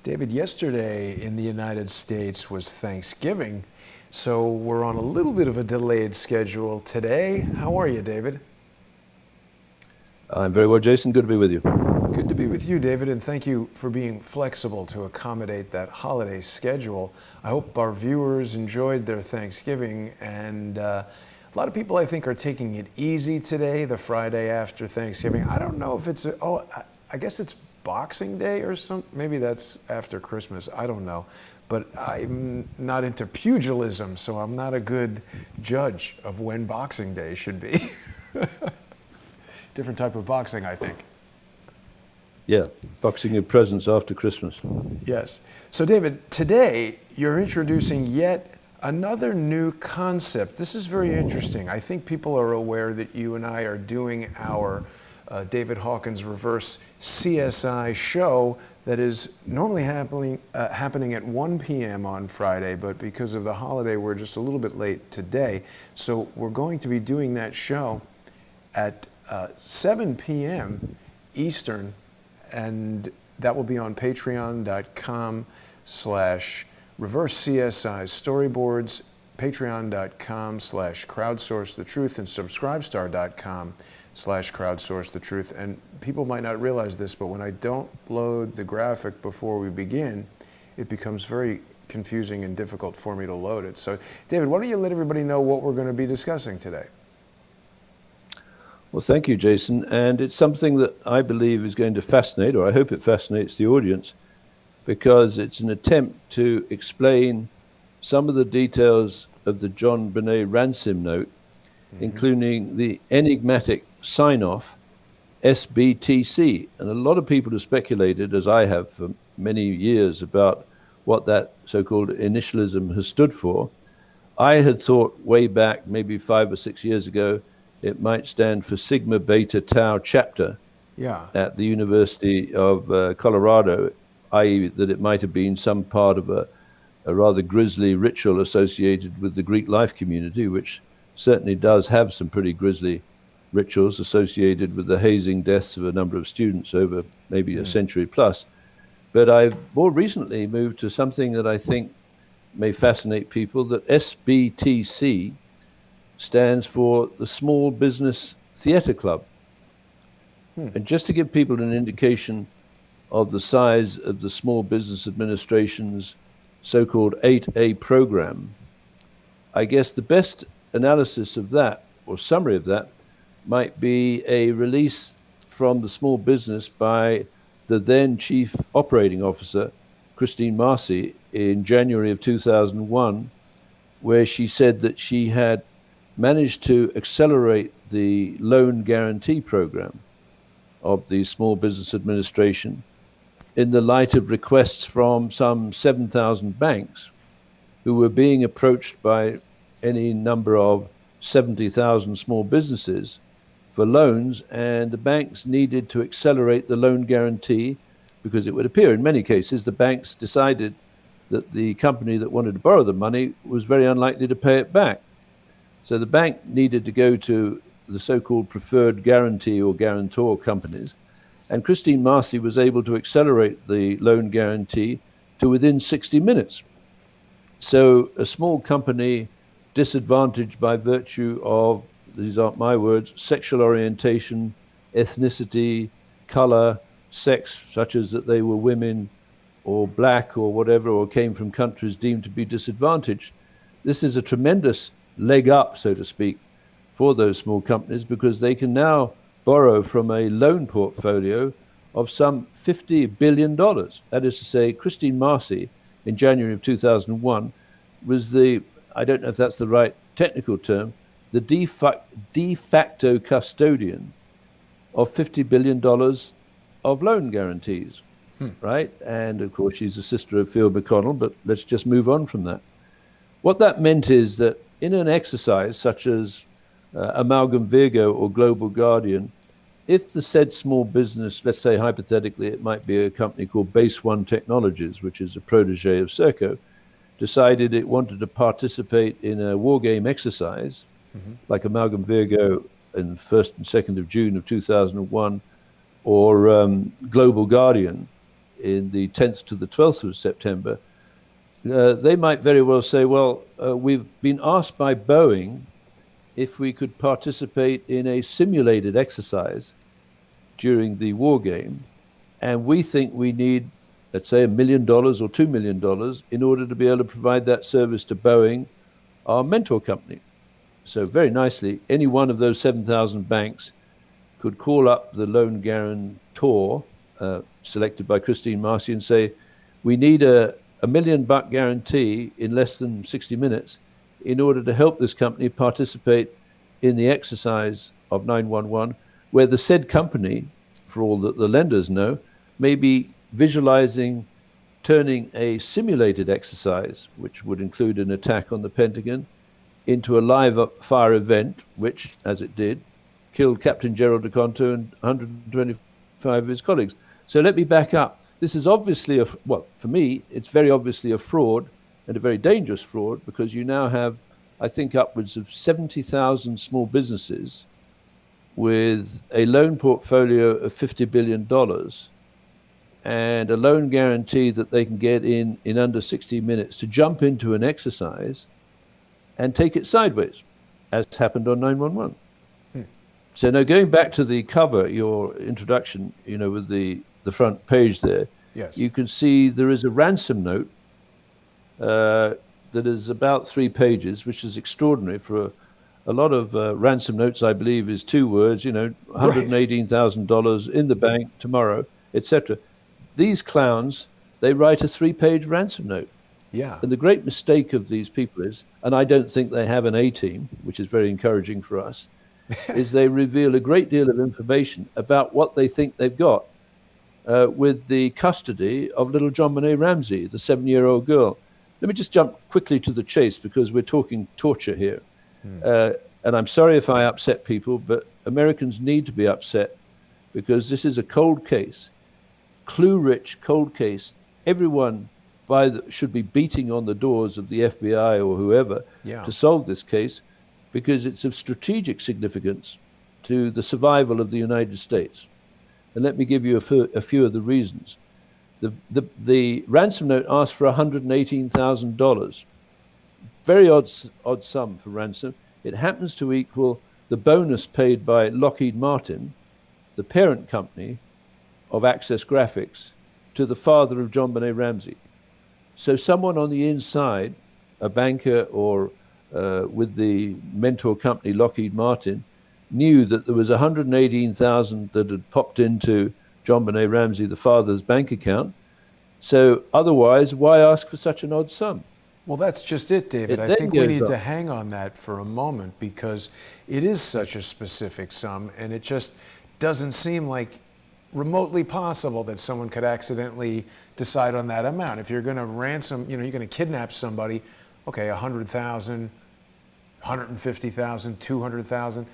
David, yesterday in the United States was Thanksgiving, so we're on a little bit of a delayed schedule today. How are you, David? I'm very well, Jason. Good to be with you. Good to be with you, David, and thank you for being flexible to accommodate that holiday schedule. I hope our viewers enjoyed their Thanksgiving, and a lot of people, I think, are taking it easy today, the Friday after Thanksgiving. I don't know if it's, I guess it's Boxing Day or something. Maybe that's after Christmas. I don't know. But I'm not into pugilism, so I'm not a good judge of when Boxing Day should be. Different type of boxing, I think. Yeah, boxing your presents after Christmas. Yes. So, David, today you're introducing yet another new concept. This is very interesting. I think people are aware that you and I are doing our David Hawkins Reverse CSI show that is normally happening at 1 p.m. on Friday, but because of the holiday, we're just a little bit late today. So we're going to be doing that show at 7 p.m. Eastern, and that will be on patreon.com/reverse CSI storyboards, patreon.com/crowdsource the truth, and subscribestar.com/crowdsource the truth. And people might not realize this, but when I don't load the graphic before we begin, it becomes very confusing and difficult for me to load it. So, David, why don't you let everybody know what we're going to be discussing today? Well, thank you, Jason. And it's something that I believe is going to fascinate, or I hope it fascinates the audience, because it's an attempt to explain some of the details of the John Bonet ransom note, including the enigmatic sign-off SBTC. And a lot of people have speculated, as I have for many years, about what that so-called initialism has stood for. I had thought way back, maybe 5 or 6 years ago, it might stand for Sigma Beta Tau chapter at the University of Colorado, i.e. that it might have been some part of a rather grisly ritual associated with the Greek life community, which certainly does have some pretty grisly rituals associated with the hazing deaths of a number of students over maybe a century plus. But I've more recently moved to something that I think may fascinate people, that SBTC stands for the Small Business Theatre Club. And just to give people an indication of the size of the Small Business Administration's so-called 8A program, I guess the best analysis of that, or summary of that, might be a release from the small business by the then Chief Operating Officer, Christine Marcy, in January of 2001, where she said that she had managed to accelerate the loan guarantee program of the Small Business Administration in the light of requests from some 7,000 banks who were being approached by any number of 70,000 small businesses for loans, and the banks needed to accelerate the loan guarantee because it would appear in many cases the banks decided that the company that wanted to borrow the money was very unlikely to pay it back. So the bank needed to go to the so-called preferred guarantee or guarantor companies, and Christine Marcy was able to accelerate the loan guarantee to within 60 minutes. So a small company disadvantaged by virtue of, these aren't my words, sexual orientation, ethnicity, color, sex, such as that they were women or black or whatever, or came from countries deemed to be disadvantaged. This is a tremendous leg up, so to speak, for those small companies, because they can now borrow from a loan portfolio of some $50 billion. That is to say, Christine Marcy, in January of 2001, was the, I don't know if that's the right technical term, the de facto custodian of $50 billion of loan guarantees, right? And of course, she's a sister of Phil McConnell, but let's just move on from that. What that meant is that in an exercise such as Amalgam Virgo or Global Guardian, if the said small business, let's say hypothetically it might be a company called Base One Technologies, which is a protege of Serco, decided it wanted to participate in a war game exercise, like Amalgam Virgo in 1st and 2nd of June of 2001, or Global Guardian in the 10th to the 12th of September, they might very well say, well, we've been asked by Boeing if we could participate in a simulated exercise during the war game, and we think we need, let's say, $1 million or $2 million in order to be able to provide that service to Boeing, our mentor company. So very nicely, any one of those 7,000 banks could call up the loan guarantor, selected by Christine Marcy, and say, we need a $1 million guarantee in less than 60 minutes in order to help this company participate in the exercise of 911, where the said company, for all that the lenders know, may be visualizing turning a simulated exercise, which would include an attack on the Pentagon, into a live fire event, which, as it did, killed Captain Gerald DeConto and 125 of his colleagues. So let me back up. This is obviously, well, for me, it's very obviously a fraud, and a very dangerous fraud, because you now have, I think, upwards of 70,000 small businesses with a loan portfolio of $50 billion and a loan guarantee that they can get in under 60 minutes to jump into an exercise and take it sideways, as happened on 911. So now going back to the cover, your introduction, with the front page there, yes, you can see there is a ransom note that is about 3 pages, which is extraordinary for a lot of ransom notes. I believe is 2 words, $118,000 in the bank tomorrow, etc. These clowns, they write a 3-page ransom note. Yeah. And the great mistake of these people is, and I don't think they have an A-team, which is very encouraging for us, is they reveal a great deal of information about what they think they've got with the custody of little John Monet Ramsey, the 7-year-old girl. Let me just jump quickly to the chase, because we're talking torture here. And I'm sorry if I upset people, but Americans need to be upset, because this is a cold case, clue-rich cold case. Everyone should be beating on the doors of the FBI or whoever to solve this case, because it's of strategic significance to the survival of the United States. And let me give you a few of the reasons. The ransom note asked for $118,000. Very odd sum for ransom. It happens to equal the bonus paid by Lockheed Martin, the parent company of Access Graphics, to the father of John Monet Ramsey. So someone on the inside, a banker or with the mentor company Lockheed Martin, knew that there was $118,000 that had popped into John Monet Ramsey, the father's bank account. So otherwise, why ask for such an odd sum? Well, that's just it, David. I think we need to hang on that for a moment, because it is such a specific sum, and it just doesn't seem like remotely possible that someone could accidentally decide on that amount. If you're going to ransom, you're going to kidnap somebody, okay, 100,000, 150,000, 200,000.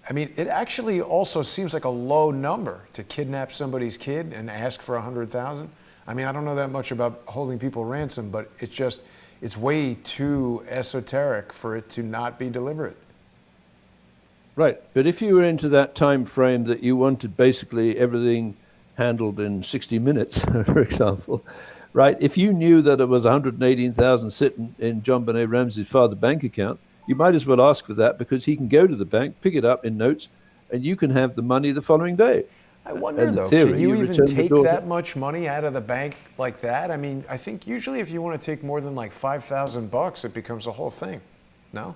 I mean, it actually also seems like a low number to kidnap somebody's kid and ask for 100,000. I mean, I don't know that much about holding people ransom, but it's way too esoteric for it to not be deliberate. Right, but if you were into that time frame that you wanted basically everything handled in 60 minutes, for example, right? If you knew that it was 118,000 sitting in John Monet Ramsey's father's bank account, you might as well ask for that, because he can go to the bank, pick it up in notes, and you can have the money the following day. I wonder, though, can you even take that much money out of the bank like that? I mean, I think usually if you want to take more than like $5,000, it becomes a whole thing. No?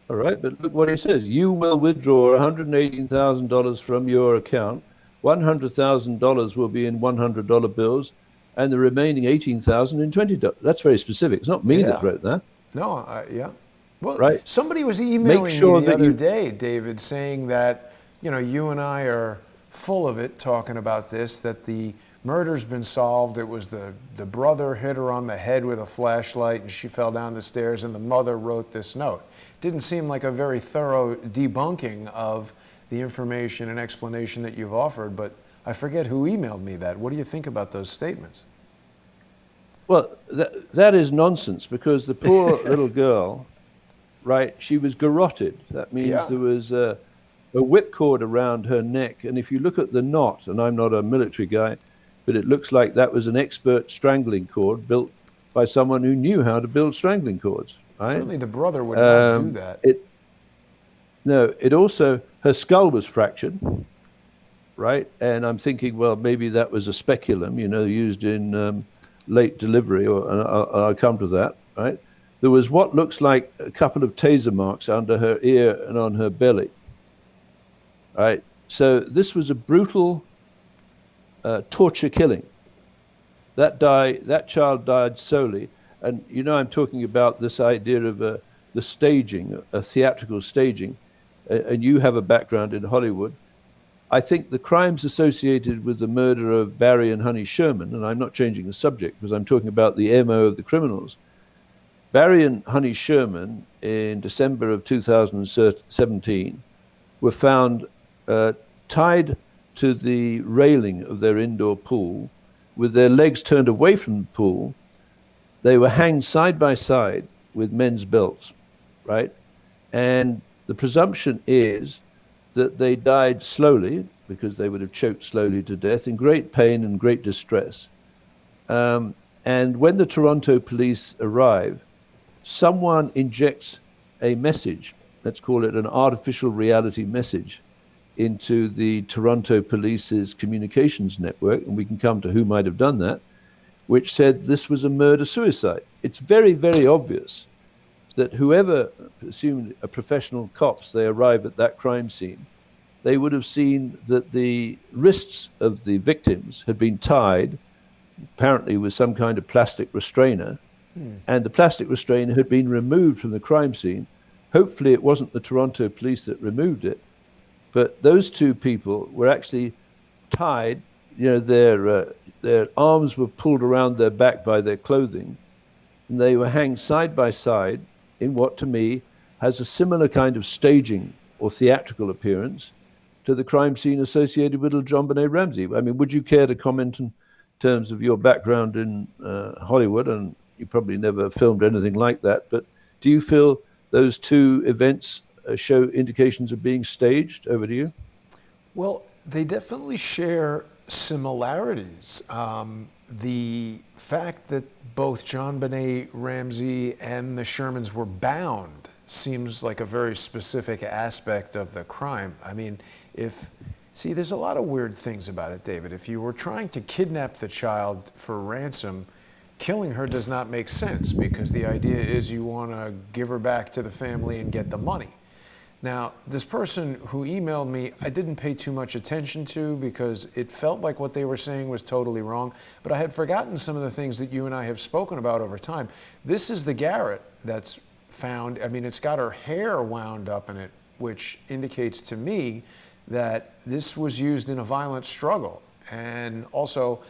All right, but look what he says. You will withdraw $118,000 from your account. $100,000 will be in $100 bills, and the remaining $18,000 in $20. That's very specific. It's not me that wrote that. No, yeah. Well, right. Somebody was emailing me the other day, David, saying that, you and I are full of it, talking about this, that the murder's been solved. It was the brother hit her on the head with a flashlight and she fell down the stairs, and the mother wrote this note. Didn't seem like a very thorough debunking of the information and explanation that you've offered, but I forget who emailed me that. What do you think about those statements? Well, that is nonsense, because the poor little girl, right, she was garroted. That means there was a whipcord around her neck, and if you look at the knot, and I'm not a military guy, but it looks like that was an expert strangling cord built by someone who knew how to build strangling cords, right? Certainly the brother would not do that. It No, it also, her skull was fractured, right? And I'm thinking, well, maybe that was a speculum, used in late delivery, and I'll come to that, right? There was what looks like a couple of taser marks under her ear and on her belly, right? So this was a brutal torture killing. That child died solely, and I'm talking about this idea of the staging, a theatrical staging, and you have a background in Hollywood. I think the crimes associated with the murder of Barry and Honey Sherman, and I'm not changing the subject because I'm talking about the MO of the criminals. Barry and Honey Sherman in December of 2017 were found tied to the railing of their indoor pool with their legs turned away from the pool. They were hanged side by side with men's belts, right? And the presumption is that they died slowly because they would have choked slowly to death in great pain and great distress. And when the Toronto police arrive, someone injects a message, let's call it an artificial reality message, into the Toronto police's communications network, and we can come to who might have done that, which said this was a murder-suicide. It's very, very obvious that whoever, assumed a professional cops, they arrive at that crime scene, they would have seen that the wrists of the victims had been tied, apparently with some kind of plastic restrainer, and the plastic restrainer had been removed from the crime scene. Hopefully it wasn't the Toronto police that removed it, but those two people were actually tied, their arms were pulled around their back by their clothing, and they were hanged side by side in what to me has a similar kind of staging or theatrical appearance to the crime scene associated with JonBenet Ramsey. I mean, would you care to comment in terms of your background in Hollywood, and you probably never filmed anything like that, but do you feel those two events show indications of being staged? Over to you. Well, they definitely share similarities. The fact that both JonBenet Ramsey and the Shermans were bound seems like a very specific aspect of the crime. I mean, there's a lot of weird things about it, David. If you were trying to kidnap the child for ransom, killing her does not make sense because the idea is you want to give her back to the family and get the money. Now, this person who emailed me, I didn't pay too much attention to because it felt like what they were saying was totally wrong, but I had forgotten some of the things that you and I have spoken about over time. This is the garrote that's found. I mean, it's got her hair wound up in it, which indicates to me that this was used in a violent struggle. And also,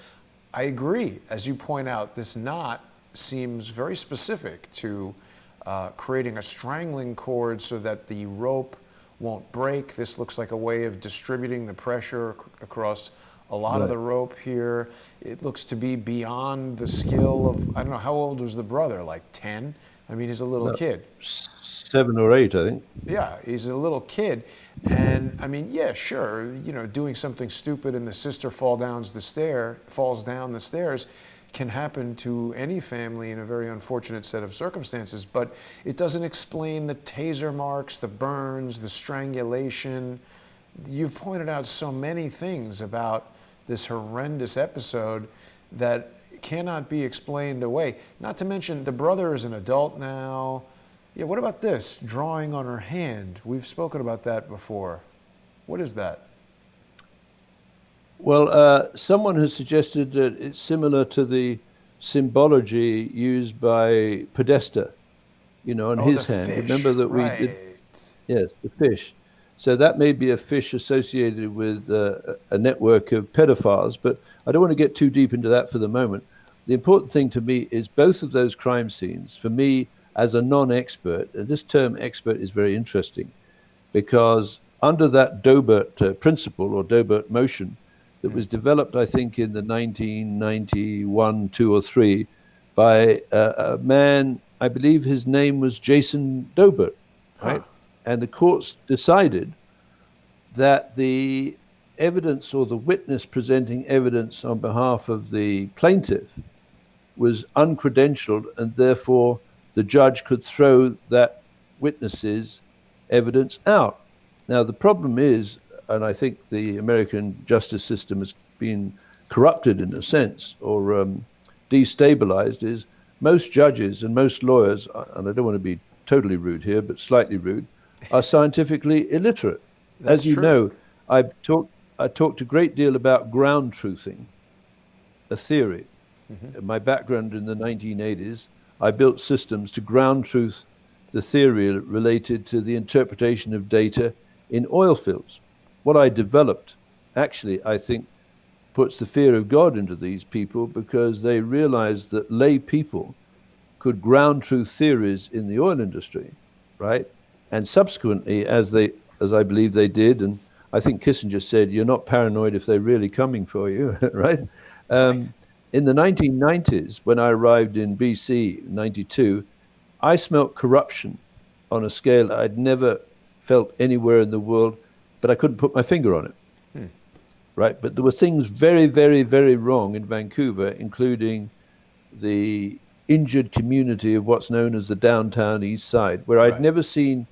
I agree, as you point out, this knot seems very specific to creating a strangling cord so that the rope won't break. This looks like a way of distributing the pressure across a lot of the rope here. It looks to be beyond the skill of, I don't know, how old was the brother, like 10? I mean, he's a little kid. 7 or 8, I think. Yeah, he's a little kid. And I mean, yeah, sure, doing something stupid and the sister falls down the stairs can happen to any family in a very unfortunate set of circumstances, but it doesn't explain the taser marks, the burns, the strangulation. You've pointed out so many things about this horrendous episode that cannot be explained away. Not to mention the brother is an adult now. Yeah, what about this? Drawing on her hand. We've spoken about that before. What is that? Well, someone has suggested that it's similar to the symbology used by Podesta, on his hand. Fish. Remember that right. we did, yes, the fish. So that may be a fish associated with a network of pedophiles, but I don't want to get too deep into that for the moment. The important thing to me is both of those crime scenes, for me as a non-expert, and this term expert is very interesting, because under that Daubert principle or Daubert motion, that was developed, I think, in the 1991, 2 or 3, by a man, I believe his name was Jason Daubert, right? And the courts decided that the evidence or the witness presenting evidence on behalf of the plaintiff was uncredentialed, and therefore the judge could throw that witness's evidence out. Now, the problem is, and I think the American justice system has been corrupted in a sense, or destabilized, is most judges and most lawyers, and I don't want to be totally rude here, but slightly rude, are scientifically illiterate. That's As you true. know, I talked a great deal about ground truthing, a theory. My background in the 1980s, I built systems to ground truth the theory related to the interpretation of data in oil fields. What I developed, actually, I think, puts the fear of God into these people, because they realized that lay people could ground truth theories in the oil industry, right? And subsequently, as I believe they did, and I think Kissinger said, "You're not paranoid if they're really coming for you," right? Right. In the 1990s, when I arrived in BC, 92, I smelt corruption on a scale I'd never felt anywhere in the world, but I couldn't put my finger on it, right? But there were things very, very, very wrong in Vancouver, including the injured community of what's known as the downtown east side, where I'd Right. never seen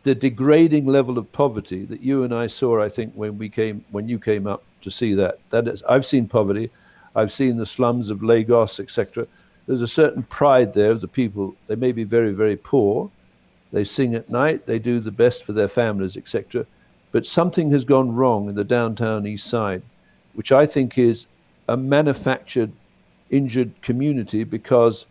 the degrading level of poverty that you and I saw, I think, when you came up to see that. That is, I've seen poverty, I've seen the slums of Lagos, etc. There's a certain pride there of the people. They may be very, very poor. They sing at night, they do the best for their families, etc. But something has gone wrong in the downtown east side, which I think is a manufactured, injured community, because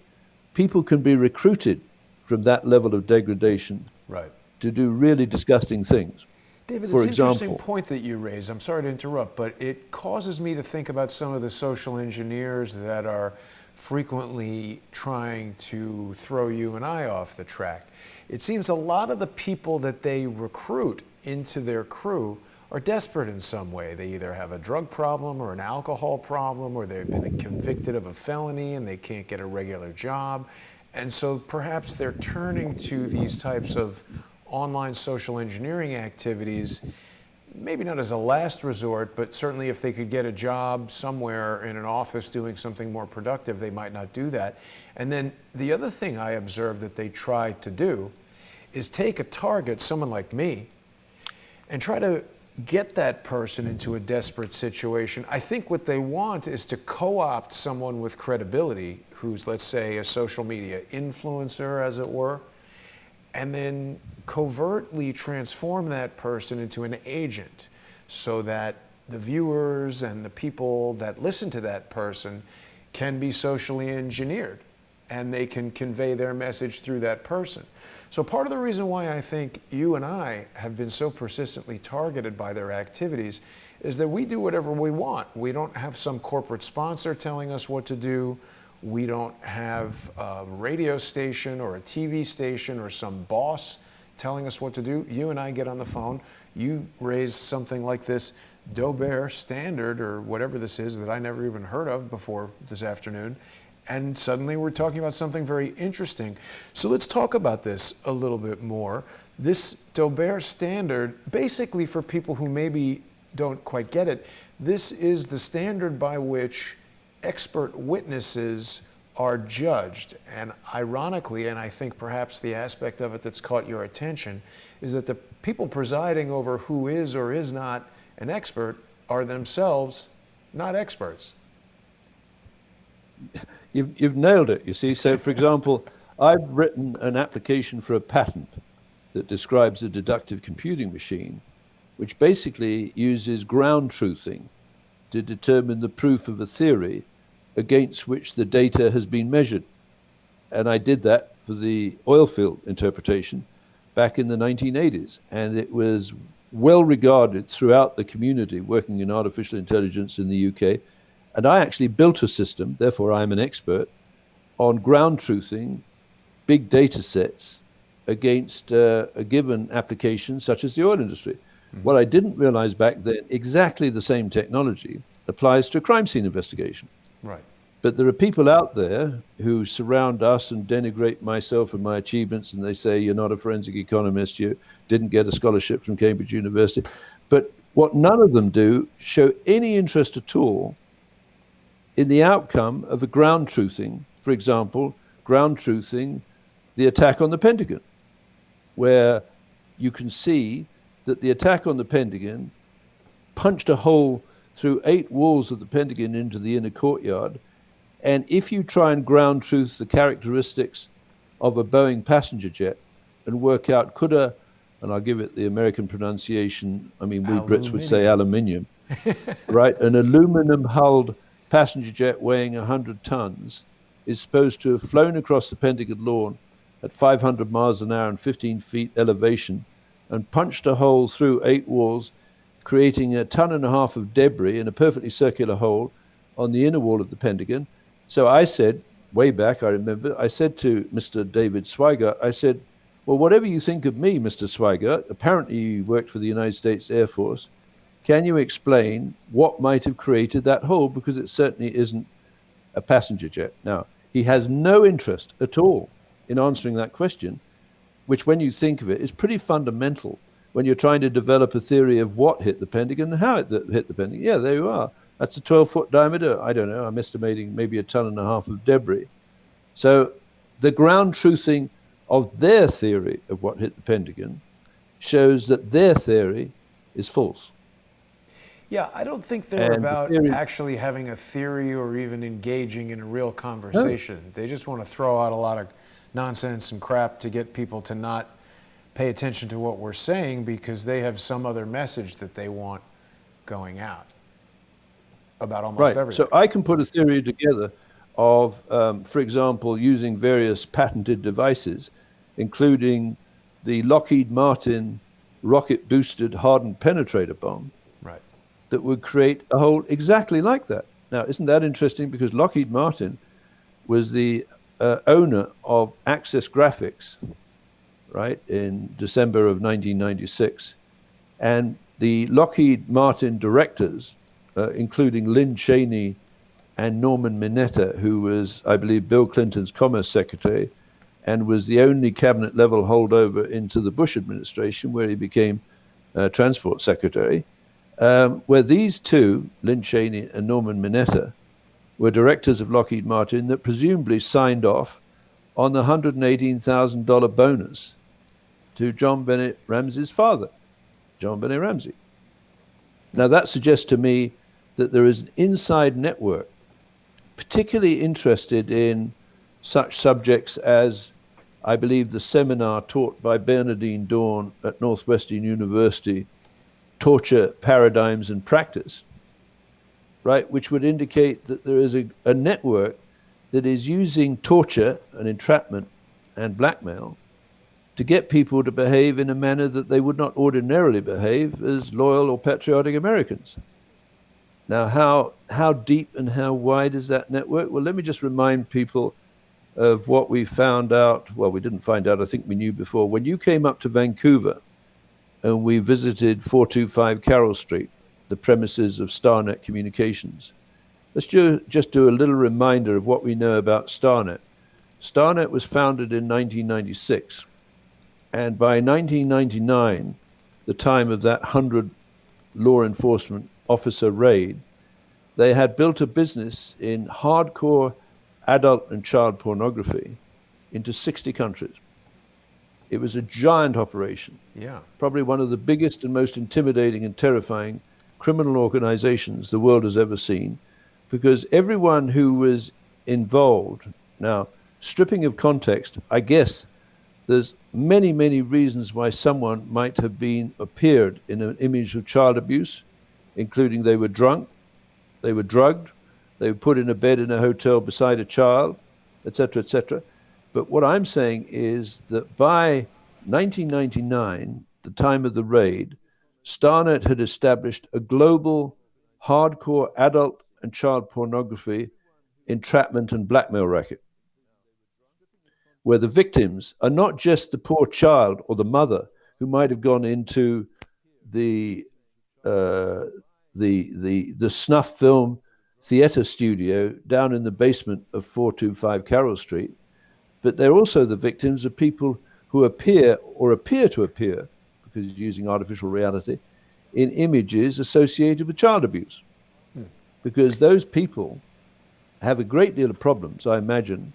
people can be recruited from that level of degradation Right. to do really disgusting things. David, For it's an interesting example, point that you raise. I'm sorry to interrupt, but it causes me to think about some of the social engineers that are frequently trying to throw you and I off the track. It seems a lot of the people that they recruit into their crew are desperate in some way. They either have a drug problem or an alcohol problem, or they've been convicted of a felony and they can't get a regular job. And so perhaps they're turning to these types of online social engineering activities, maybe not as a last resort, but certainly if they could get a job somewhere in an office doing something more productive, they might not do that. And then the other thing I observed that they try to do is take a target, someone like me, and try to get that person into a desperate situation. I think what they want is to co-opt someone with credibility who's, let's say, a social media influencer, as it were, and then covertly transform that person into an agent so that the viewers and the people that listen to that person can be socially engineered and they can convey their message through that person. So part of the reason why I think you and I have been so persistently targeted by their activities is that we do whatever we want. We don't have some corporate sponsor telling us what to do. We don't have a radio station or a TV station or some boss telling us what to do. You and I get on the phone. You raise something like this Daubert standard or whatever this is that I never even heard of before this afternoon. And suddenly we're talking about something very interesting. So let's talk about this a little bit more. This Daubert standard, basically for people who maybe don't quite get it, this is the standard by which expert witnesses are judged. And ironically, and I think perhaps the aspect of it that's caught your attention, is that the people presiding over who is or is not an expert are themselves not experts. you've nailed it, you see. So, for example, I've written an application for a patent that describes a deductive computing machine, which basically uses ground truthing to determine the proof of a theory against which the data has been measured. And I did that for the oil field interpretation back in the 1980s. And it was well regarded throughout the community working in artificial intelligence in the UK. And I actually built a system, therefore I'm an expert, on ground truthing big data sets against a given application such as the oil industry. What I didn't realize back then, exactly the same technology applies to crime scene investigation. Right. But there are people out there who surround us and denigrate myself and my achievements, and they say, you're not a forensic economist, you didn't get a scholarship from Cambridge University. But What none of them do show any interest at all in the outcome of a ground truthing, for example, ground truthing the attack on the Pentagon, where you can see that the attack on the Pentagon punched a hole through 8 walls of the Pentagon into the inner courtyard. And if you try and ground truth the characteristics of a Boeing passenger jet and work out could a, and I'll give it the American pronunciation, I mean, we Brits would say aluminium, right? An aluminum hulled passenger jet weighing 100 tons is supposed to have flown across the Pentagon lawn at 500 miles an hour and 15 feet elevation and punched a hole through 8 walls, creating 1.5 tons of debris in a perfectly circular hole on the inner wall of the Pentagon. So I said, way back, I remember, I said to Mr. David Swigert, I said, well, whatever you think of me, Mr. Swigert, apparently you worked for the United States Air Force, can you explain what might have created that hole? Because it certainly isn't a passenger jet. Now, he has no interest at all in answering that question, which when you think of it is pretty fundamental when you're trying to develop a theory of what hit the Pentagon and how it hit the Pentagon. Yeah, there you are. That's a 12-foot diameter. I don't know. I'm estimating maybe 1.5 tons of debris. So the ground truthing of their theory of what hit the Pentagon shows that their theory is false. Yeah, I don't think they're about actually having a theory or even engaging in a real conversation. No. They just want to throw out a lot of nonsense and crap to get people to not pay attention to what we're saying because they have some other message that they want going out about almost everything. So I can put a theory together of, for example, using various patented devices, including the Lockheed Martin rocket-boosted hardened penetrator bomb, that would create a hole exactly like that. Now, isn't that interesting? Because Lockheed Martin was the owner of Access Graphics, right, in December of 1996. And the Lockheed Martin directors, including Lynn Cheney and Norman Mineta, who was, I believe, Bill Clinton's Commerce Secretary, and was the only cabinet level holdover into the Bush administration, where he became Transport Secretary, where these two, Lynn Cheney and Norman Mineta, were directors of Lockheed Martin that presumably signed off on the $118,000 bonus to John Bennett Ramsey's father, John Bennett Ramsey. Now that suggests to me that there is an inside network particularly interested in such subjects as, I believe, the seminar taught by Bernardine Dawn at Northwestern University, Torture, Paradigms, and Practice, right, which would indicate that there is a network that is using torture and entrapment and blackmail to get people to behave in a manner that they would not ordinarily behave as loyal or patriotic Americans. Now, how deep and how wide is that network? Well, let me just remind people of what we found out. Well, we didn't find out, I think we knew before. When you came up to Vancouver and we visited 425 Carroll Street, the premises of StarNet Communications, let's just do a little reminder of what we know about StarNet. StarNet was founded in 1996. And by 1999, the time of that 100 law enforcement officer raid, they had built a business in hardcore adult and child pornography into 60 countries. It was a giant operation. Yeah. Probably one of the biggest and most intimidating and terrifying criminal organizations the world has ever seen, because everyone who was involved, now, stripping of context, I guess there's many, many reasons why someone might have appeared in an image of child abuse, including they were drunk, they were drugged, they were put in a bed in a hotel beside a child, etc., etc. But what I'm saying is that by 1999, the time of the raid, StarNet had established a global hardcore adult and child pornography entrapment and blackmail racket, where the victims are not just the poor child or the mother who might have gone into the snuff film theater studio down in the basement of 425 Carroll Street, but they're also the victims of people who appear to appear, because using artificial reality, in images associated with child abuse, because those people have a great deal of problems, I imagine,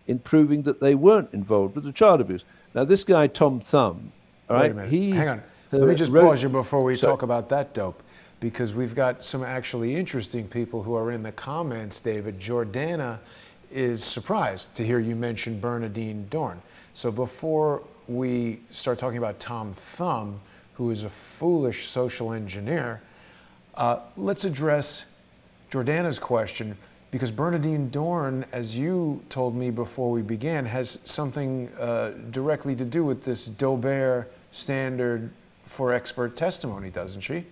in proving that they weren't involved with the child abuse. Now, this guy, Tom Thumb, all Wait right, a minute. he Hang on. Let me just wrote, pause you before we sorry, talk about that dope, because we've got some actually interesting people who are in the comments, David. Jordana is surprised to hear you mention Bernadine Dorn. So before we start talking about Tom Thumb, who is a foolish social engineer, let's address Jordana's question, because Bernadine Dorn, as you told me before we began, has something directly to do with this Daubert standard for expert testimony, doesn't she?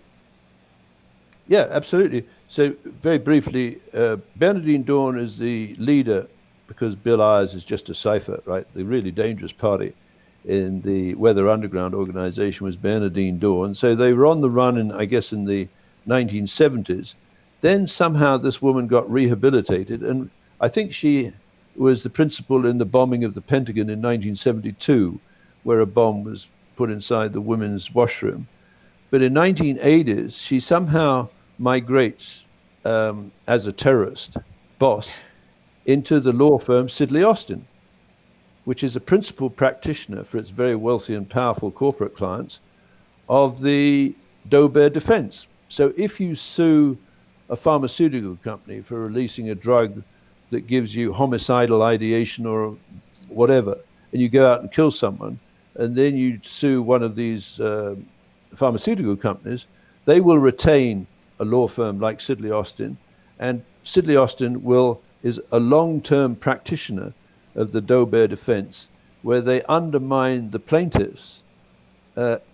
yeah, absolutely. So very briefly, Bernadine Dorn is the leader, because Bill Ayers is just a cipher, right? The really dangerous party in the Weather Underground organization was Bernadine Dorn. So they were on the run, I guess, in the 1970s. Then somehow this woman got rehabilitated, and I think she was the principal in the bombing of the Pentagon in 1972, where a bomb was put inside the women's washroom. But in 1980s, she somehow migrates as a terrorist boss into the law firm Sidley Austin, which is a principal practitioner for its very wealthy and powerful corporate clients of the Daubert defense. So if you sue a pharmaceutical company for releasing a drug that gives you homicidal ideation or whatever, and you go out and kill someone, and then you sue one of these pharmaceutical companies, they will retain a law firm like Sidley Austin, and Sidley Austin is a long-term practitioner of the Daubert defense, where they undermine the plaintiff's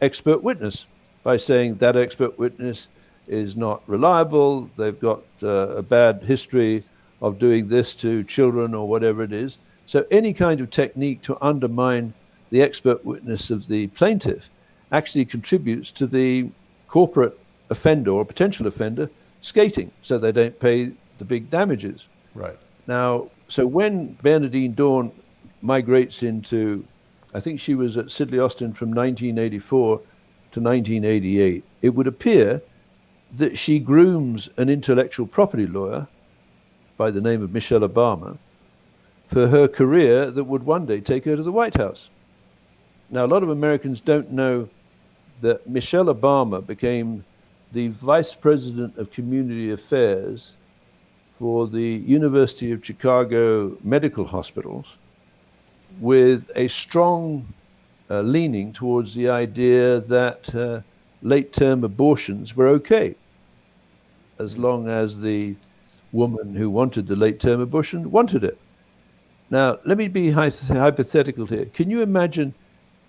expert witness by saying that expert witness is not reliable, they've got a bad history of doing this to children or whatever it is. So any kind of technique to undermine the expert witness of the plaintiff actually contributes to the corporate offender or potential offender skating, so they don't pay the big damages. Right. Now, so when Bernadine Dorn migrates into, I think she was at Sidley Austin from 1984 to 1988, it would appear that she grooms an intellectual property lawyer by the name of Michelle Obama for her career that would one day take her to the White House. Now, a lot of Americans don't know that Michelle Obama became the Vice President of Community Affairs for the University of Chicago Medical Hospitals, with a strong leaning towards the idea that late-term abortions were okay, as long as the woman who wanted the late-term abortion wanted it. Now, let me be hypothetical here. Can you imagine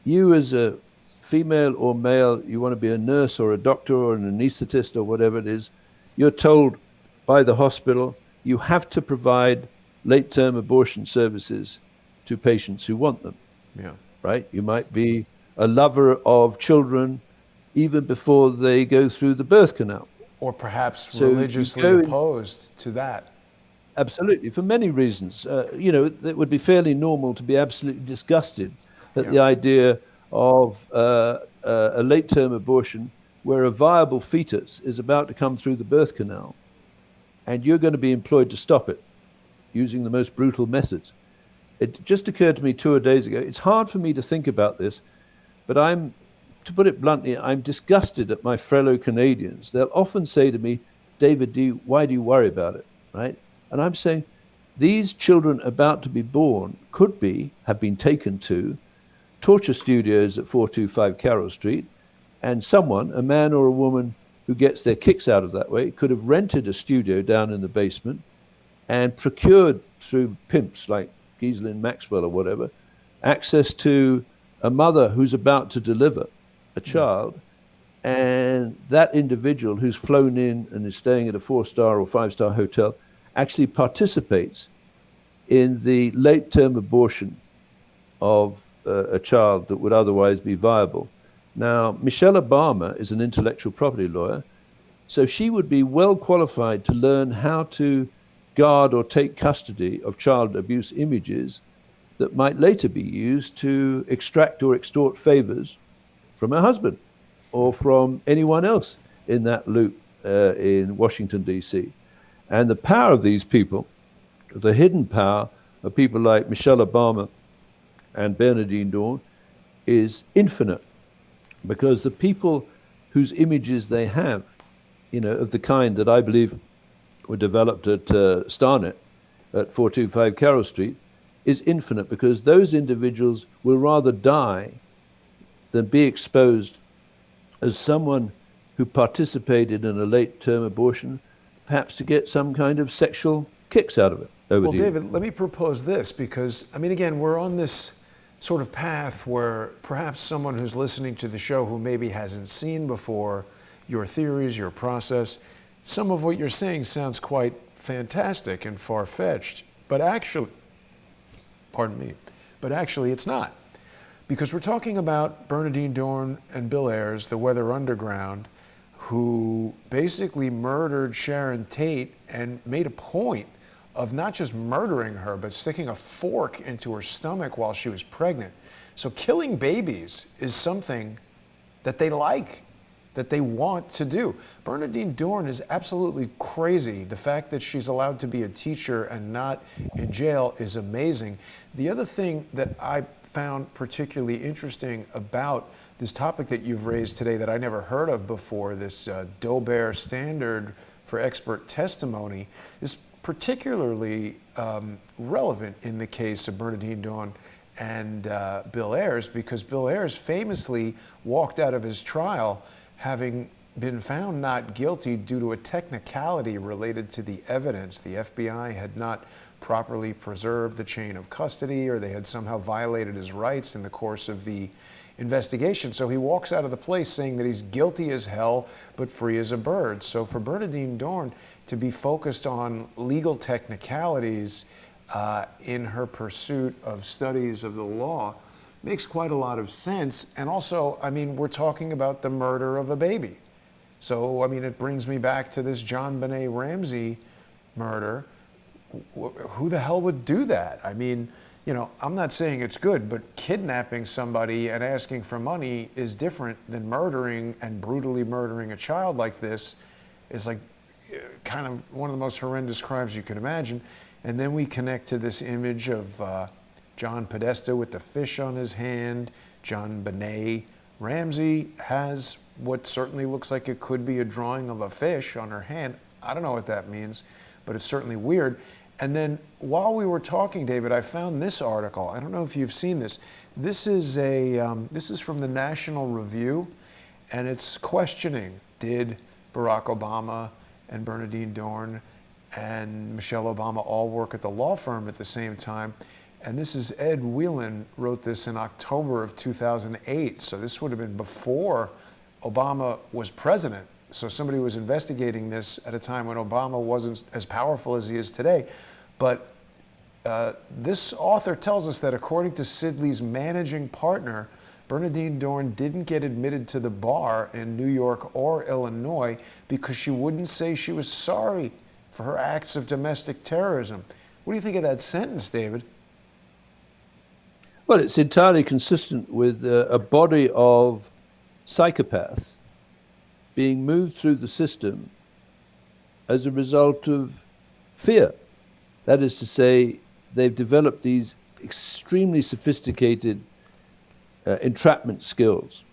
you as a female or male, you want to be a nurse or a doctor or an anesthetist or whatever it is, you're told by the hospital you have to provide late-term abortion services to patients who want them. Yeah. Right? You might be a lover of children even before they go through the birth canal. Or perhaps So religiously opposed to that. Absolutely, for many reasons. It would be fairly normal to be absolutely disgusted at Yeah. the idea of a late-term abortion where a viable fetus is about to come through the birth canal, and you're going to be employed to stop it using the most brutal methods. It just occurred to me 2 days ago. It's hard for me to think about this, but to put it bluntly, I'm disgusted at my fellow Canadians. They'll often say to me, David, why do you worry about it, right? And I'm saying, these children about to be born have been taken to torture studios at 425 Carroll Street, and someone, a man or a woman who gets their kicks out of that way, could have rented a studio down in the basement and procured through pimps like Ghislaine Maxwell or whatever, access to a mother who's about to deliver a child, and that individual who's flown in and is staying at a 4-star or 5-star hotel actually participates in the late-term abortion of a child that would otherwise be viable. Now, Michelle Obama is an intellectual property lawyer, so she would be well qualified to learn how to guard or take custody of child abuse images that might later be used to extract or extort favors from her husband or from anyone else in that loop in Washington, D.C. And the power of these people, the hidden power of people like Michelle Obama and Bernardine Dawn, is infinite, because the people whose images they have, of the kind that I believe were developed at Starnet at 425 Carroll Street, is infinite, because those individuals will rather die than be exposed as someone who participated in a late-term abortion, perhaps to get some kind of sexual kicks out of it. Well, David, let me propose this, because, again, we're on this sort of path where perhaps someone who's listening to the show who maybe hasn't seen before your theories, your process, some of what you're saying sounds quite fantastic and far-fetched, but actually, it's not. Because we're talking about Bernardine Dohrn and Bill Ayers, the Weather Underground, who basically murdered Sharon Tate and made a point of not just murdering her, but sticking a fork into her stomach while she was pregnant. So killing babies is something that they like, that they want to do. Bernardine Dohrn is absolutely crazy. The fact that she's allowed to be a teacher and not in jail is amazing. The other thing that I found particularly interesting about this topic that you've raised today that I never heard of before, this Daubert standard for expert testimony, is particularly relevant in the case of Bernardine Dohrn and Bill Ayers, because Bill Ayers famously walked out of his trial having been found not guilty due to a technicality related to the evidence. The FBI had not properly preserved the chain of custody, or they had somehow violated his rights in the course of the investigation. So he walks out of the place saying that he's guilty as hell, but free as a bird. So for Bernardine Dohrn to be focused on legal technicalities in her pursuit of studies of the law makes quite a lot of sense. And also, we're talking about the murder of a baby. So, it brings me back to this John Benet Ramsey murder. Who the hell would do that? I'm not saying it's good, but kidnapping somebody and asking for money is different than murdering and brutally murdering a child like this. Is like kind of one of the most horrendous crimes you can imagine. And then we connect to this image of John Podesta with the fish on his hand. John Benet Ramsey has what certainly looks like it could be a drawing of a fish on her hand. I don't know what that means, but it's certainly weird. And then while we were talking, David, I found this article. I don't know if you've seen this. This is from the National Review, and it's questioning, did Barack Obama and Bernardine Dohrn and Michelle Obama all work at the law firm at the same time? And this is Ed Whelan wrote this in October of 2008. So this would have been before Obama was president. So somebody was investigating this at a time when Obama wasn't as powerful as he is today. But this author tells us that according to Sidley's managing partner, Bernardine Dohrn didn't get admitted to the bar in New York or Illinois because she wouldn't say she was sorry for her acts of domestic terrorism. What do you think of that sentence, David? Well, it's entirely consistent with a body of psychopaths being moved through the system as a result of fear. That is to say, they've developed these extremely sophisticated entrapment skills,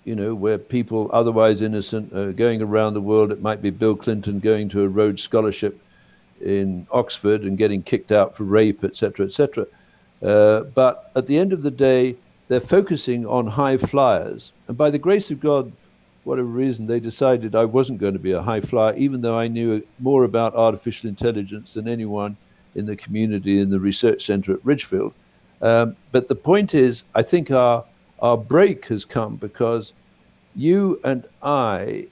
where people otherwise innocent are going around the world. It might be Bill Clinton going to a Rhodes Scholarship in Oxford and getting kicked out for rape, etc., etc. But at the end of the day, they're focusing on high flyers. And by the grace of God, whatever reason, they decided I wasn't going to be a high flyer, even though I knew more about artificial intelligence than anyone in the community in the research center at Ridgefield. But the point is, I think our break has come because you and I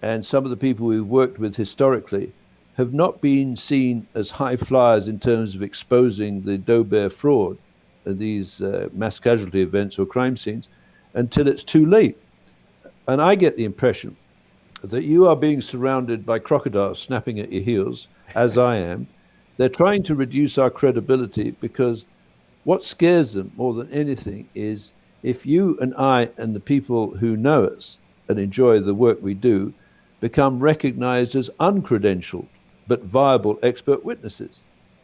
and some of the people we've worked with historically have not been seen as high flyers in terms of exposing the Daubert fraud, these mass casualty events or crime scenes, until it's too late. And I get the impression that you are being surrounded by crocodiles snapping at your heels, as I am. They're trying to reduce our credibility because what scares them more than anything is if you and I and the people who know us and enjoy the work we do become recognized as uncredentialed but viable expert witnesses.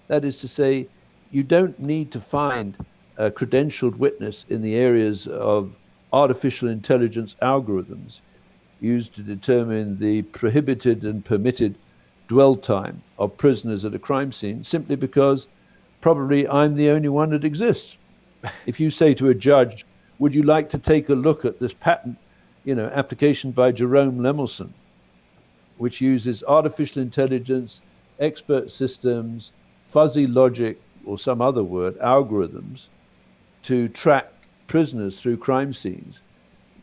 That is to say, you don't need to find a credentialed witness in the areas of artificial intelligence algorithms used to determine the prohibited and permitted dwell time of prisoners at a crime scene, simply because probably I'm the only one that exists. If you say to a judge, would you like to take a look at this patent, application by Jerome Lemelson, which uses artificial intelligence, expert systems, fuzzy logic, or some other word, algorithms, to track prisoners through crime scenes,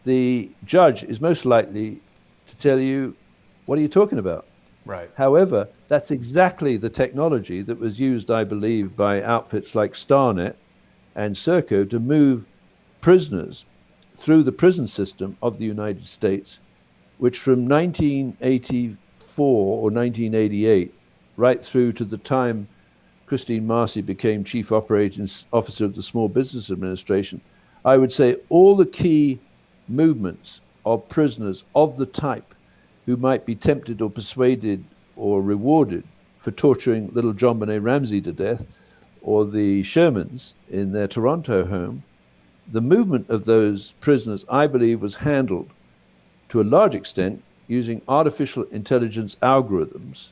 the judge is most likely to tell you, what are you talking about? Right. However, that's exactly the technology that was used, I believe, by outfits like StarNet and Serco to move prisoners through the prison system of the United States, which from 1984 or 1988 right through to the time Christine Marcy became Chief Operating Officer of the Small Business Administration, I would say all the key movements of prisoners of the type who might be tempted or persuaded or rewarded for torturing little John Benet Ramsey to death, or the Shermans in their Toronto home, the movement of those prisoners, I believe, was handled to a large extent using artificial intelligence algorithms,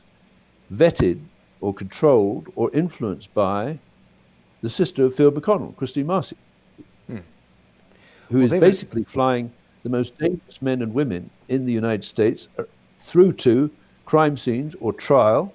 vetted or controlled or influenced by the sister of Phil McConnell, Christine Marcy, who is basically flying the most dangerous men and women in the United States through to crime scenes or trial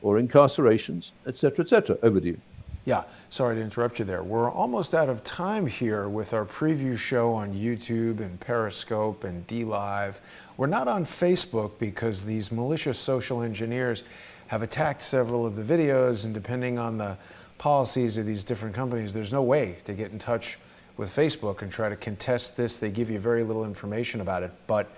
or incarcerations, et cetera, over to you. Yeah, sorry to interrupt you there. We're almost out of time here with our preview show on YouTube and Periscope and DLive. We're not on Facebook because these malicious social engineers have attacked several of the videos, and depending on the policies of these different companies, there's no way to get in touch with Facebook and try to contest this. They give you very little information about it. But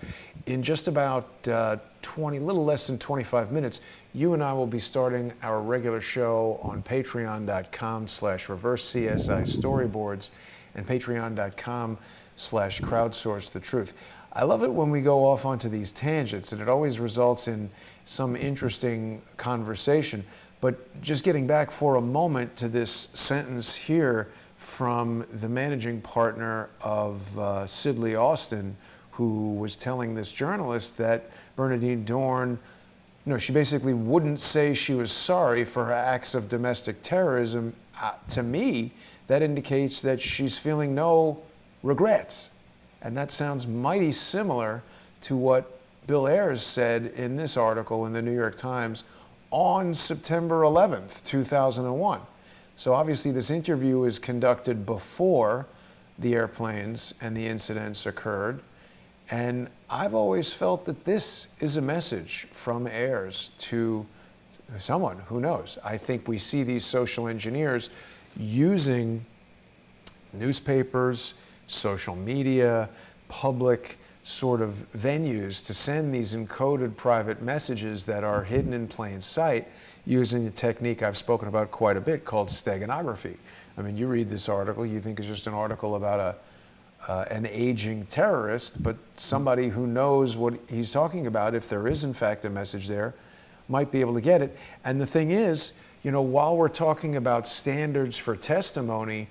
in just about little less than 25 minutes, you and I will be starting our regular show on patreon.com/reverse-CSI storyboards and patreon.com/crowdsource the truth. I love it when we go off onto these tangents, and it always results in some interesting conversation. But just getting back for a moment to this sentence here from the managing partner of Sidley Austin, who was telling this journalist that Bernadine Dorn, she basically wouldn't say she was sorry for her acts of domestic terrorism. To me, that indicates that she's feeling no regrets. And that sounds mighty similar to what Bill Ayers said in this article in the New York Times on September 11th, 2001. So obviously this interview was conducted before the airplanes and the incidents occurred. And I've always felt that this is a message from Ayers to someone who knows. I think we see these social engineers using newspapers, social media, public sort of venues to send these encoded private messages that are hidden in plain sight using a technique I've spoken about quite a bit called steganography. I mean, you read this article, you think it's just an article about an aging terrorist, but somebody who knows what he's talking about, if there is in fact a message there, might be able to get it. And the thing is, while we're talking about standards for testimony,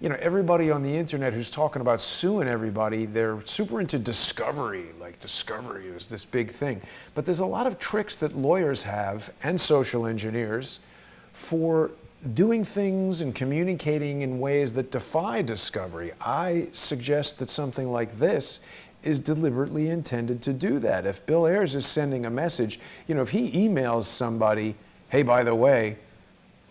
everybody on the internet who's talking about suing everybody, they're super into discovery, like discovery is this big thing. But there's a lot of tricks that lawyers have, and social engineers, for doing things and communicating in ways that defy discovery. I suggest that something like this is deliberately intended to do that. If Bill Ayers is sending a message, if he emails somebody, hey, by the way,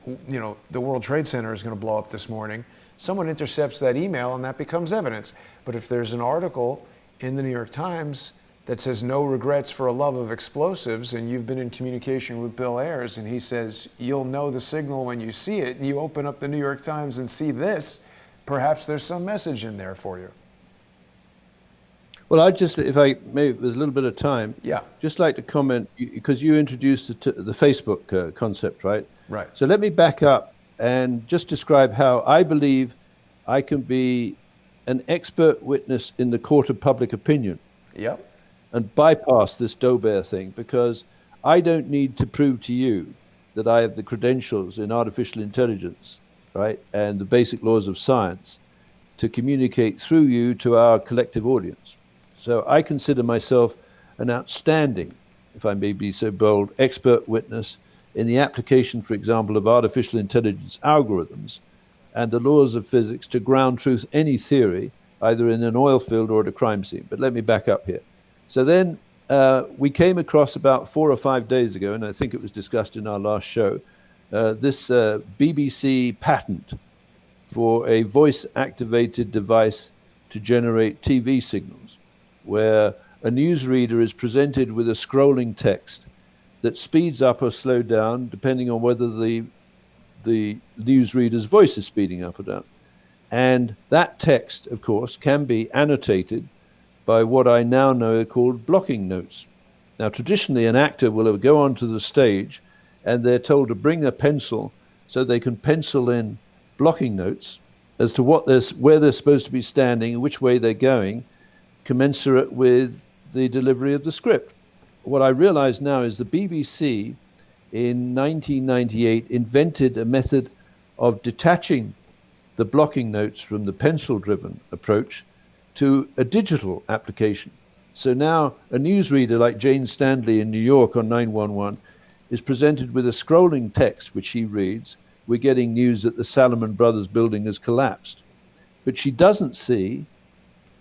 the World Trade Center is going to blow up this morning, someone intercepts that email and that becomes evidence. But if there's an article in the New York Times that says no regrets for a love of explosives, and you've been in communication with Bill Ayers, and he says you'll know the signal when you see it, and you open up the New York Times and see this, perhaps there's some message in there for you. Well, I just, if I may, there's a little bit of time. Yeah. Just like to comment, because you introduced the Facebook concept, right? Right. So let me back up and just describe how I believe I can be an expert witness in the court of public opinion. Yep. and bypass this Daubert thing, because I don't need to prove to you that I have the credentials in artificial intelligence, right, and the basic laws of science to communicate through you to our collective audience. So I consider myself an outstanding, if I may be so bold, expert witness in the application, for example, of artificial intelligence algorithms and the laws of physics to ground truth any theory, either in an oil field or at a crime scene. But let me back up here. So then we came across about 4 or 5 days ago, and I think it was discussed in our last show, this BBC patent for a voice activated device to generate TV signals, where a newsreader is presented with a scrolling text that speeds up or slowed down depending on whether the newsreader's voice is speeding up or down. And that text, of course, can be annotated by what I now know are called blocking notes. Now, traditionally, an actor will go onto the stage and they're told to bring a pencil so they can pencil in blocking notes as to where they're supposed to be standing and which way they're going, commensurate with the delivery of the script. What I realize now is the BBC in 1998 invented a method of detaching the blocking notes from the pencil driven approach to a digital application. So now a newsreader like Jane Stanley in New York on 911 is presented with a scrolling text which she reads. We're getting news that the Salomon Brothers building has collapsed. But she doesn't see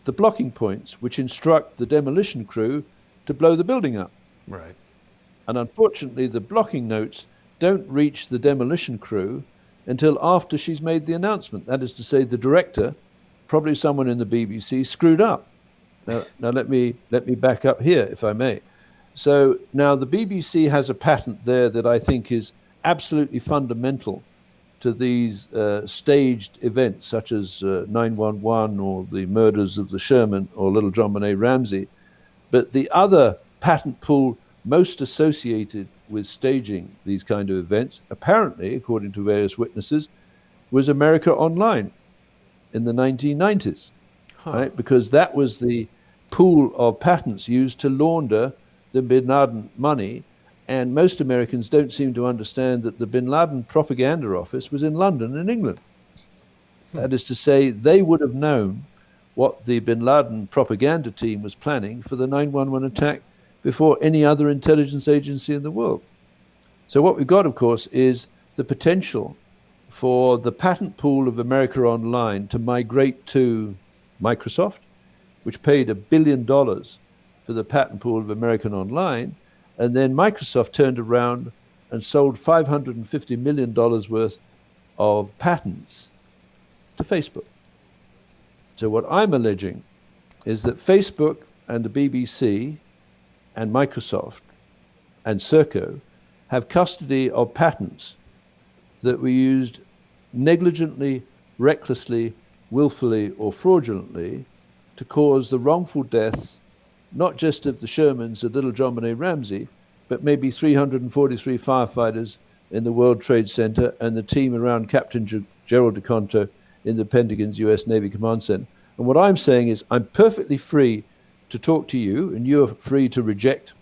the blocking points which instruct the demolition crew to blow the building up. Right. And unfortunately, the blocking notes don't reach the demolition crew until after she's made the announcement. That is to say, the director, probably someone in the BBC, screwed up. Now let me back up here, if I may. So now the BBC has a patent there that I think is absolutely fundamental to these staged events, such as 911 or the murders of the Sherman or Little John Benet Ramsey. But the other patent pool most associated with staging these kind of events, apparently, according to various witnesses, was America Online in the 1990s, right? Because that was the pool of patents used to launder the Bin Laden money. And most Americans don't seem to understand that the Bin Laden propaganda office was in London in England. That is to say, they would have known what the Bin Laden propaganda team was planning for the 911 attack before any other intelligence agency in the world. So what we've got, of course, is the potential for the patent pool of America Online to migrate to Microsoft, which paid $1 billion for the patent pool of American Online, and then Microsoft turned around and sold $550 million worth of patents to Facebook. So what I'm alleging is that Facebook and the BBC and Microsoft and Serco have custody of patents that were used negligently, recklessly, willfully, or fraudulently to cause the wrongful deaths, not just of the Shermans at Little John Benet Ramsey, but maybe 343 firefighters in the World Trade Center and the team around Captain Gerald DeConto in the Pentagon's US Navy Command Center. And what I'm saying is I'm perfectly free to talk to you, and you're free to reject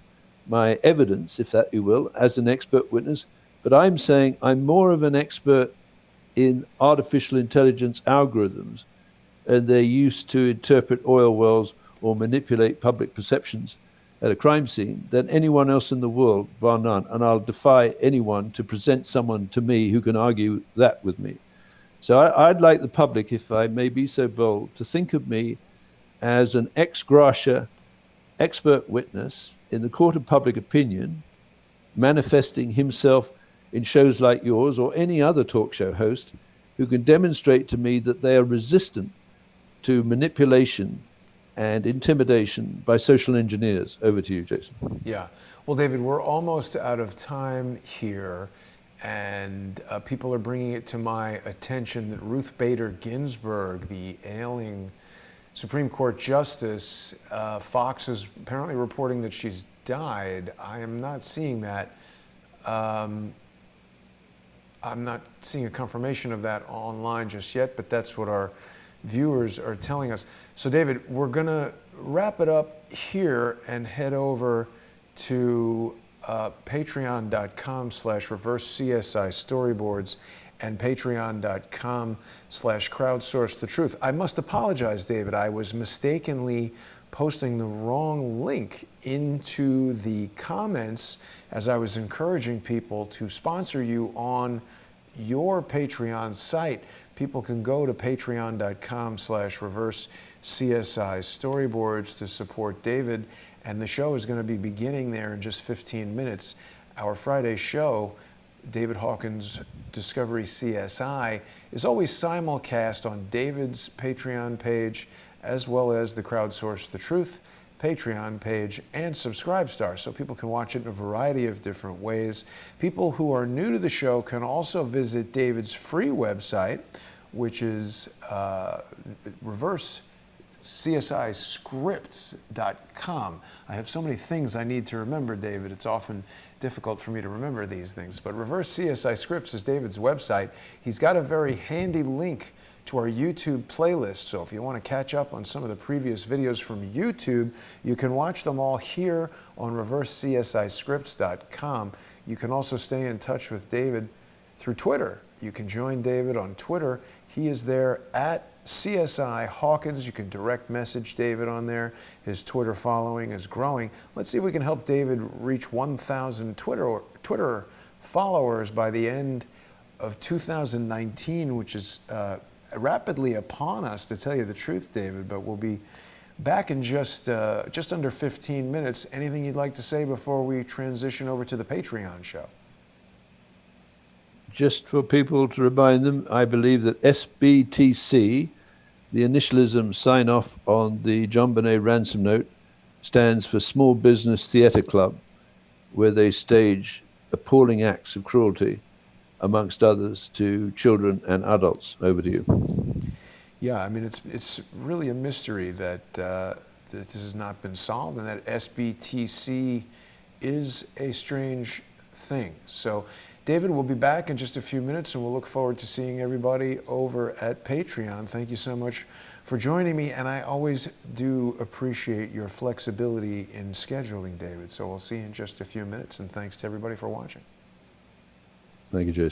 my evidence, if that you will, as an expert witness. But I'm saying I'm more of an expert in artificial intelligence algorithms, and they're used to interpret oil wells or manipulate public perceptions at a crime scene than anyone else in the world, bar none. And I'll defy anyone to present someone to me who can argue that with me. So I'd like the public, if I may be so bold, to think of me as an ex gratia expert witness in the court of public opinion, manifesting himself in shows like yours or any other talk show host who can demonstrate to me that they are resistant to manipulation and intimidation by social engineers. Over to you, Jason. Yeah. Well, David, we're almost out of time here, and people are bringing it to my attention that Ruth Bader Ginsburg, the ailing Supreme Court Justice, Fox is apparently reporting that she's died. I am not seeing that. I'm not seeing a confirmation of that online just yet, but that's what our viewers are telling us. So David, we're going to wrap it up here and head over to patreon.com/reverse CSI storyboards and patreon.com/crowdsource the truth. I must apologize, David. I was mistakenly posting the wrong link into the comments as I was encouraging people to sponsor you on your Patreon site. People can go to patreon.com/reverse CSI storyboards to support David, and the show is going to be beginning there in just 15 minutes. Our Friday show, David Hawkins Discovery CSI, is always simulcast on David's Patreon page, as well as the Crowdsource the Truth Patreon page and Subscribestar, so people can watch it in a variety of different ways. People who are new to the show can also visit David's free website, which is reversecciscripts.com. I have so many things I need to remember, David. It's often difficult for me to remember these things, but Reverse CSI Scripts is David's website. He's got a very handy link to our YouTube playlist, so if you want to catch up on some of the previous videos from YouTube, you can watch them all here on reversecciscripts.com. You can also stay in touch with David through Twitter. You can join David on Twitter. He is there at CSI Hawkins. You can direct message David on there. His Twitter following is growing. Let's see if we can help David reach 1,000 Twitter followers by the end of 2019, which is rapidly upon us, to tell you the truth, David. But we'll be back in just under 15 minutes. Anything you'd like to say before we transition over to the Patreon show? Just for people to remind them, I believe that SBTC, the initialism sign-off on the John Bonet ransom note, stands for Small Business Theatre Club, where they stage appalling acts of cruelty, amongst others, to children and adults. Over to you. Yeah, I mean, it's really a mystery that this has not been solved, and that SBTC is a strange thing. So David will be back in just a few minutes, and we'll look forward to seeing everybody over at Patreon. Thank you so much for joining me, and I always do appreciate your flexibility in scheduling, David. So we'll see you in just a few minutes, and thanks to everybody for watching. Thank you, Jason.